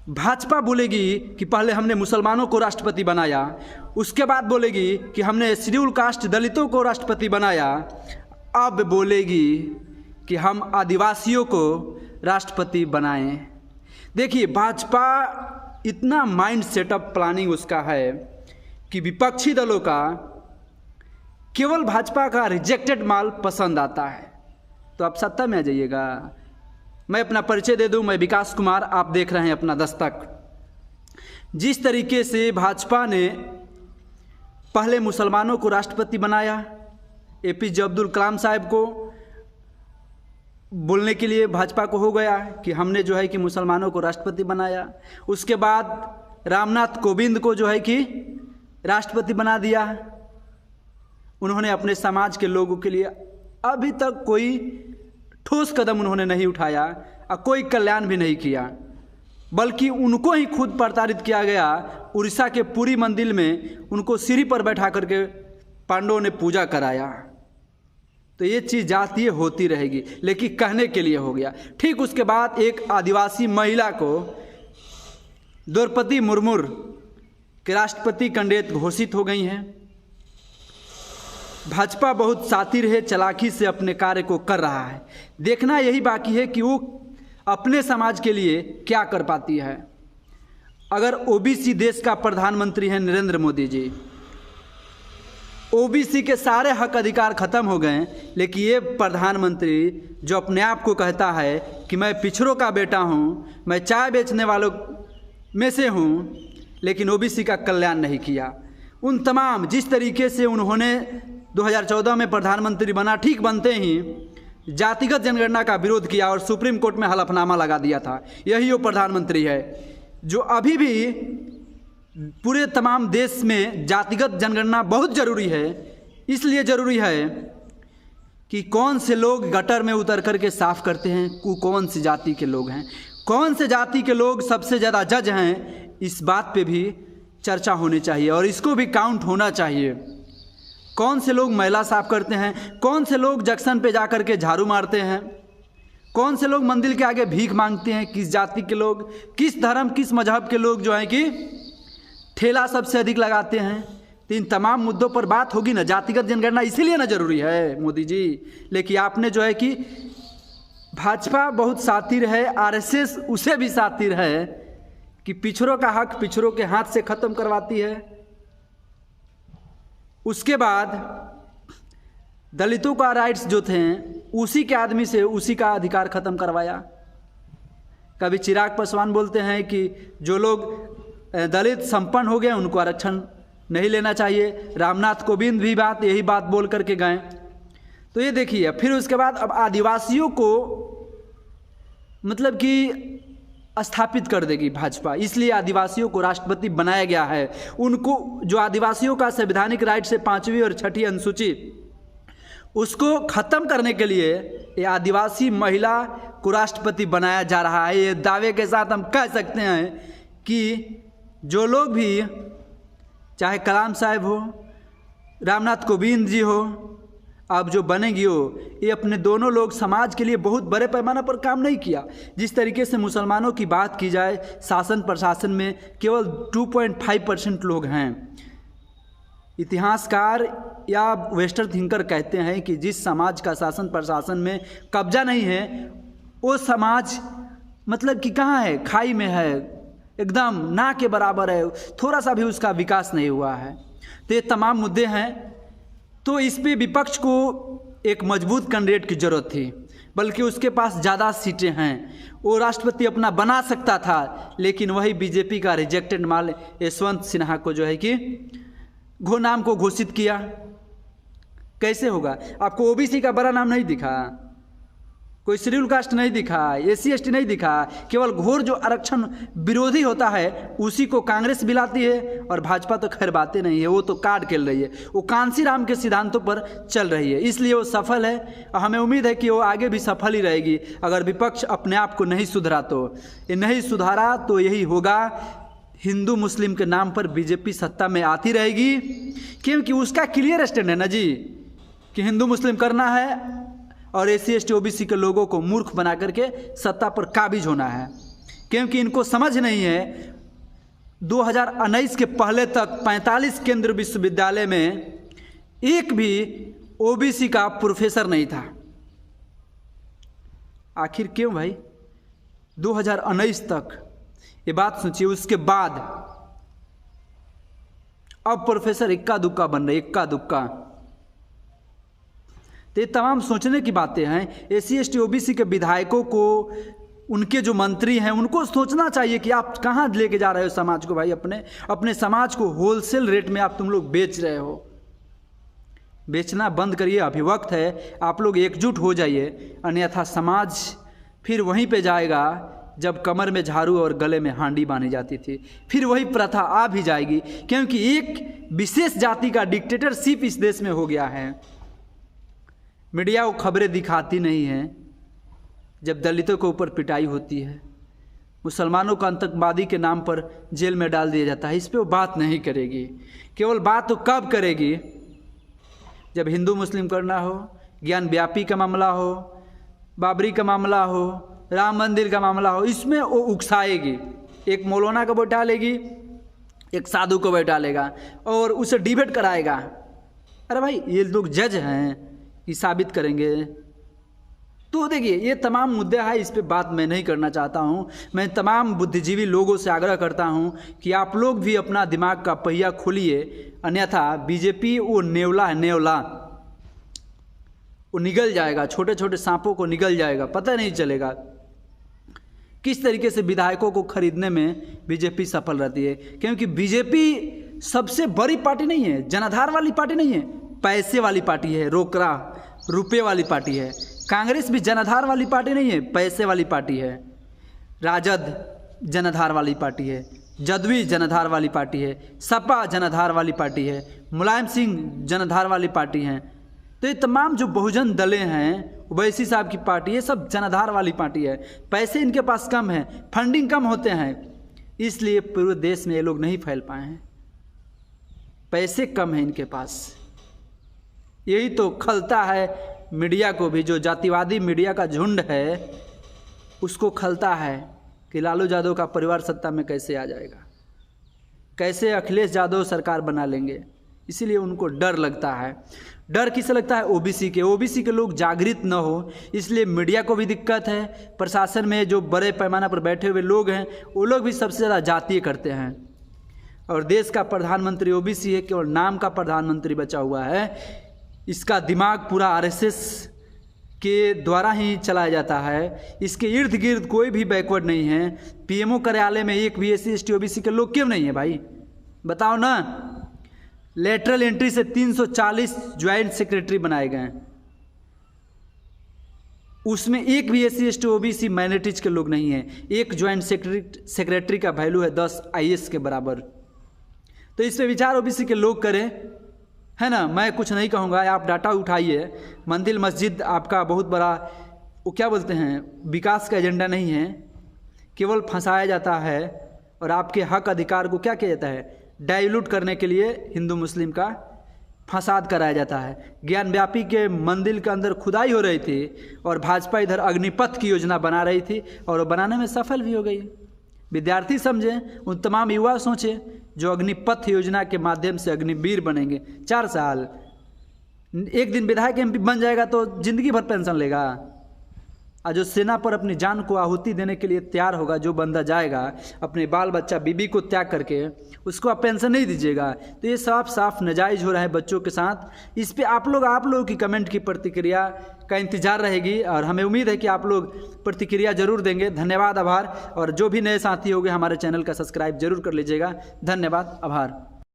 भाजपा बोलेगी कि पहले हमने मुसलमानों को राष्ट्रपति बनाया, उसके बाद बोलेगी कि हमने शेड्यूल कास्ट दलितों को राष्ट्रपति बनाया, अब बोलेगी कि हम आदिवासियों को राष्ट्रपति बनाएं। देखिए, भाजपा इतना माइंड सेटअप प्लानिंग उसका है कि विपक्षी दलों का केवल भाजपा का रिजेक्टेड माल पसंद आता है तो आप सत्ता में आ जाइएगा। मैं अपना परिचय दे दूं, मैं विकास कुमार, आप देख रहे हैं अपना दस्तक। जिस तरीके से भाजपा ने पहले मुसलमानों को राष्ट्रपति बनाया, APJ अब्दुल कलाम साहब को बोलने के लिए भाजपा को हो गया कि हमने जो है कि मुसलमानों को राष्ट्रपति बनाया, उसके बाद रामनाथ कोविंद को जो है कि राष्ट्रपति बना दिया। उन्होंने अपने समाज के लोगों के लिए अभी तक कोई ठोस कदम उन्होंने नहीं उठाया और कोई कल्याण भी नहीं किया, बल्कि उनको ही खुद प्रताड़ित किया गया। उड़ीसा के पुरी मंदिर में उनको सीढ़ी पर बैठा करके पांडवों ने पूजा कराया। तो ये चीज़ जातीय होती रहेगी, लेकिन कहने के लिए हो गया। ठीक उसके बाद एक आदिवासी महिला को द्रौपदी मुर्मू के राष्ट्रपति कैंडिडेट घोषित हो गई हैं। भाजपा बहुत शातिर है, चालाकी से अपने कार्य को कर रहा है। देखना यही बाकी है कि वो अपने समाज के लिए क्या कर पाती है। अगर OBC देश का प्रधानमंत्री है नरेंद्र मोदी जी, OBC के सारे हक अधिकार खत्म हो गए, लेकिन ये प्रधानमंत्री जो अपने आप को कहता है कि मैं पिछड़ों का बेटा हूँ, मैं चाय बेचने वालों में से हूँ, लेकिन OBC का कल्याण नहीं किया। उन तमाम जिस तरीके से उन्होंने 2014 में प्रधानमंत्री बना, ठीक बनते ही जातिगत जनगणना का विरोध किया और सुप्रीम कोर्ट में हलफनामा लगा दिया था। यही वो प्रधानमंत्री है जो अभी भी पूरे तमाम देश में जातिगत जनगणना बहुत ज़रूरी है। इसलिए ज़रूरी है कि कौन से लोग गटर में उतर करके साफ करते हैं, कौन सी जाति के लोग हैं, कौन से जाति के लोग सबसे ज़्यादा जज हैं, इस बात पे भी चर्चा होनी चाहिए और इसको भी काउंट होना चाहिए। कौन से लोग मैला साफ करते हैं, कौन से लोग जंक्शन पे जा कर के झाड़ू मारते हैं, कौन से लोग मंदिर के आगे भीख मांगते हैं, किस जाति के लोग, किस धर्म किस मजहब के लोग जो है कि ठेला सबसे अधिक लगाते हैं। तो इन तमाम मुद्दों पर बात होगी ना। जातिगत जनगणना इसीलिए ना जरूरी है मोदी जी। लेकिन आपने जो है कि भाजपा बहुत शातिर है, RSS उसे भी शातिर है कि पिछड़ों का हक पिछड़ों के हाथ से ख़त्म करवाती है। उसके बाद दलितों का राइट्स जो थे उसी के आदमी से उसी का अधिकार ख़त्म करवाया। कभी चिराग पासवान बोलते हैं कि जो लोग दलित संपन्न हो गए उनको आरक्षण नहीं लेना चाहिए। रामनाथ कोविंद भी यही बात बोल करके गए। तो ये देखिए, फिर उसके बाद अब आदिवासियों को मतलब कि स्थापित कर देगी भाजपा, इसलिए आदिवासियों को राष्ट्रपति बनाया गया है। उनको जो आदिवासियों का संवैधानिक राइट से 5वीं और 6ठी अनुसूची, उसको ख़त्म करने के लिए ये आदिवासी महिला को राष्ट्रपति बनाया जा रहा है। ये दावे के साथ हम कह सकते हैं कि जो लोग भी, चाहे कलाम साहब हो, रामनाथ कोविंद जी हो, अब जो बनेगी हो, ये अपने दोनों लोग समाज के लिए बहुत बड़े पैमाने पर काम नहीं किया। जिस तरीके से मुसलमानों की बात की जाए, शासन प्रशासन में केवल 2.5% लोग हैं। इतिहासकार या वेस्टर्न थिंकर कहते हैं कि जिस समाज का शासन प्रशासन में कब्जा नहीं है वो समाज मतलब कि कहाँ है, खाई में है, एकदम ना के बराबर है, थोड़ा सा भी उसका विकास नहीं हुआ है। तो ये तमाम मुद्दे हैं। तो इस पे विपक्ष को एक मजबूत कैंडिडेट की ज़रूरत थी, बल्कि उसके पास ज़्यादा सीटें हैं, वो राष्ट्रपति अपना बना सकता था। लेकिन वही बीजेपी का रिजेक्टेड माल यशवंत सिन्हा को जो है कि नाम को घोषित किया। कैसे होगा? आपको OBC का बड़ा नाम नहीं दिखा, कोई शेड्यूल कास्ट नहीं दिखा, SC ST नहीं दिखा, केवल घोर जो आरक्षण विरोधी होता है उसी को कांग्रेस बिलाती है। और भाजपा तो खैर बातें नहीं है, वो तो कार्ड खेल रही है, वो कांसी राम के सिद्धांतों पर चल रही है, इसलिए वो सफल है। और हमें उम्मीद है कि वो आगे भी सफल ही रहेगी अगर विपक्ष अपने आप को नहीं सुधरा तो। ये नहीं सुधारा तो यही होगा, हिंदू मुस्लिम के नाम पर बीजेपी सत्ता में आती रहेगी, क्योंकि उसका क्लियर स्टैंड है ना जी कि हिंदू मुस्लिम करना है और SC ST OBC के लोगों को मूर्ख बना करके सत्ता पर काबिज होना है। क्योंकि इनको समझ नहीं है 2019 के पहले तक 45 केंद्रीय विश्वविद्यालय में एक भी ओबीसी का प्रोफेसर नहीं था। आखिर क्यों भाई? 2019 तक ये बात सोचिए। उसके बाद अब प्रोफेसर इक्का दुक्का बन रहे, इक्का दुक्का। तो ये तमाम सोचने की बातें हैं। एससी एसटी ओबीसी के विधायकों को, उनके जो मंत्री हैं, उनको सोचना चाहिए कि आप कहाँ लेके जा रहे हो समाज को भाई। अपने समाज को होलसेल रेट में तुम लोग बेच रहे हो। बेचना बंद करिए, अभी वक्त है। आप लोग एकजुट हो जाइए, अन्यथा समाज फिर वहीं पे जाएगा जब कमर में झाड़ू और गले में हांडी बांधी जाती थी। फिर वही प्रथा आ भी जाएगी, क्योंकि एक विशेष जाति का डिक्टेटरशिप इस देश में हो गया है। मीडिया वो खबरें दिखाती नहीं है जब दलितों के ऊपर पिटाई होती है, मुसलमानों को आतंकवादी के नाम पर जेल में डाल दिया जाता है। इस पे वो बात नहीं करेगी। केवल बात तो कब करेगी? जब हिंदू मुस्लिम करना हो, ज्ञान व्यापी का मामला हो, बाबरी का मामला हो, राम मंदिर का मामला हो, इसमें वो उकसाएगी। एक मौलाना को बैठा लेगी, एक साधु को बैठा लेगा और उसे डिबेट कराएगा। अरे भाई, ये लोग जज हैं कि साबित करेंगे। तो देखिए, ये तमाम मुद्दे हैं, इस पे बात मैं नहीं करना चाहता हूँ। मैं तमाम बुद्धिजीवी लोगों से आग्रह करता हूँ कि आप लोग भी अपना दिमाग का पहिया खोलिए, अन्यथा बीजेपी वो नेवला है, नेवला, वो निगल जाएगा। छोटे छोटे सांपों को निगल जाएगा, पता नहीं चलेगा। किस तरीके से विधायकों को खरीदने में बीजेपी सफल रहती है, क्योंकि बीजेपी सबसे बड़ी पार्टी नहीं है, जनाधार वाली पार्टी नहीं है, पैसे वाली पार्टी है, रोकड़ा रुपये वाली पार्टी है। कांग्रेस भी जनाधार वाली पार्टी नहीं है, पैसे वाली पार्टी है। राजद जनाधार वाली पार्टी है, जदयू जनाधार वाली पार्टी है, सपा जनाधार वाली पार्टी है, मुलायम सिंह जनाधार वाली पार्टी है। तो ये तमाम जो बहुजन दलें हैं, ओवैसी साहब की पार्टी, ये सब जनाधार वाली पार्टी है। पैसे इनके पास कम है, फंडिंग कम होते हैं, इसलिए पूरे देश में ये लोग नहीं फैल पाए हैं। पैसे कम है इनके पास। यही तो खलता है मीडिया को भी, जो जातिवादी मीडिया का झुंड है उसको खलता है कि लालू यादव का परिवार सत्ता में कैसे आ जाएगा, कैसे अखिलेश यादव सरकार बना लेंगे। इसीलिए उनको डर लगता है। डर किसे लगता है? ओबीसी के। ओबीसी के लोग जागृत न हो, इसलिए मीडिया को भी दिक्कत है। प्रशासन में जो बड़े पैमाना पर बैठे हुए लोग हैं, वो लोग भी सबसे ज़्यादा जातीय करते हैं। और देश का प्रधानमंत्री ओबीसी है, केवल नाम का प्रधानमंत्री बचा हुआ है। इसका दिमाग पूरा आरएसएस के द्वारा ही चलाया जाता है। इसके इर्द गिर्द कोई भी बैकवर्ड नहीं है। पीएमओ कार्यालय में एक भी एससी एसटी ओबीसी के लोग क्यों नहीं है भाई? बताओ ना। लेटरल एंट्री से 340 ज्वाइंट सेक्रेटरी बनाए गए हैं, उसमें एक भी एससी एसटी ओबीसी माइनॉरिटीज के लोग नहीं हैं। एक ज्वाइंट सेक्रेटरी का वैल्यू है 10 आईएएस के बराबर। तो इस पे विचार ओबीसी के लोग करें, है ना। मैं कुछ नहीं कहूँगा, आप डाटा उठाइए। मंदिर मस्जिद आपका बहुत बड़ा, वो क्या बोलते हैं, विकास का एजेंडा नहीं है, केवल फंसाया जाता है। और आपके हक अधिकार को क्या किया जाता है? डाइल्यूट करने के लिए हिंदू मुस्लिम का फसाद कराया जाता है। ज्ञान व्यापी के मंदिर के अंदर खुदाई हो रही थी और भाजपा इधर अग्निपथ की योजना बना रही थी, और वो बनाने में सफल भी हो गई। विद्यार्थी समझें, उन तमाम युवा सोचें जो अग्निपथ योजना के माध्यम से अग्निवीर बनेंगे। 4 साल, एक दिन विधायक एमपी बन जाएगा तो जिंदगी भर पेंशन लेगा। और जो सेना पर अपनी जान को आहुति देने के लिए तैयार होगा, जो बंदा जाएगा अपने बाल बच्चा बीबी को त्याग करके, उसको आप पेंशन नहीं दीजिएगा। तो ये साफ साफ नाजायज़ हो रहा है बच्चों के साथ। इस पे आप लोगों की कमेंट की प्रतिक्रिया का इंतज़ार रहेगी, और हमें उम्मीद है कि आप लोग प्रतिक्रिया जरूर देंगे। धन्यवाद, आभार। और जो भी नए साथी होंगे, हमारे चैनल का सब्सक्राइब जरूर कर लीजिएगा। धन्यवाद, आभार।